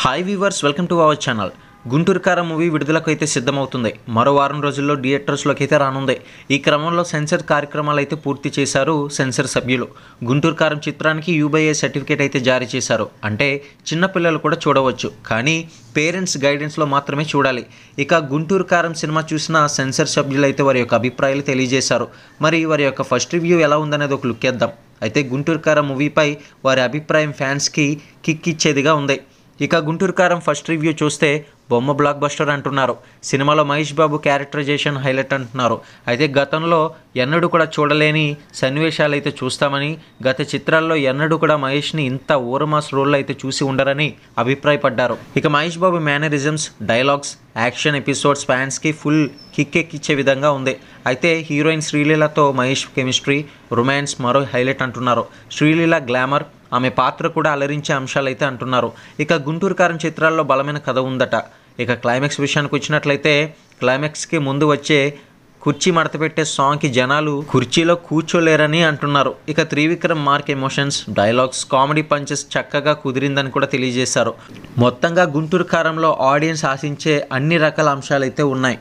Hi weavers, welcome to our channel. Guntur కారం movie విడుదలకు అయితే సిద్ధమవుతుంది. మరో వారం రోజుల్లో థియేటర్స్లోకి అయితే రానుంది. ఈ క్రమంలో సెన్సర్ కార్యక్రమాలు అయితే పూర్తి చేశారు సెన్సర్ సభ్యులు. గుంటూరు కారం చిత్రానికి యూబీఏ సర్టిఫికేట్ అయితే జారీ చేశారు. అంటే చిన్నపిల్లలు కూడా చూడవచ్చు, కానీ పేరెంట్స్ గైడెన్స్లో మాత్రమే చూడాలి. ఇక గుంటూరు కారం సినిమా చూసిన సెన్సర్ సభ్యులు అయితే వారి యొక్క అభిప్రాయాలు తెలియజేశారు. మరి వారి యొక్క ఫస్ట్ రివ్యూ ఎలా ఉందనేది ఒక లుక్ వేద్దాం. అయితే గుంటూరు కారం మూవీపై వారి అభిప్రాయం ఫ్యాన్స్కి కిక్ ఇచ్చేదిగా ఉంది. ఇక గుంటూరు కారం ఫస్ట్ రివ్యూ చూస్తే బొమ్మ బ్లాక్ బస్టర్ అంటున్నారు. సినిమాలో మహేష్ బాబు క్యారెక్టరైజేషన్ హైలైట్ అంటున్నారు. అయితే గతంలో ఎన్నడూ కూడా చూడలేని సన్నివేశాలు అయితే చూస్తామని, గత చిత్రాల్లో ఎన్నడూ కూడా మహేష్ని ఇంత ఓరమాస్ రోల్లో అయితే చూసి ఉండరని అభిప్రాయపడ్డారు. ఇక Mahesh Babu mannerisms, dialogues, action episodes ఫ్యాన్స్కి ఫుల్ కిక్ ఎక్కిచ్చే విధంగా ఉంది. అయితే హీరోయిన్ శ్రీలీలతో మహేష్ కెమిస్ట్రీ, రొమాన్స్ మరో హైలైట్ అంటున్నారు. శ్రీలీల గ్లామర్, ఆమె పాత్ర కూడా అలరించే అంశాలు అయితే అంటున్నారు. ఇక గుంటూరు కారం చిత్రాల్లో బలమైన కథ ఉందట. ఇక క్లైమాక్స్ విషయానికి వచ్చినట్లయితే క్లైమాక్స్కి ముందు వచ్చే కుర్చీ మడతపెట్టే సాంగ్కి జనాలు కుర్చీలో కూర్చోలేరని అంటున్నారు. ఇక Trivikram mark emotions, dialogues, comedy punches చక్కగా కుదిరిందని కూడా తెలియజేశారు. మొత్తంగా గుంటూరు కారంలో ఆడియన్స్ ఆశించే అన్ని రకాల అంశాలు అయితే ఉన్నాయి.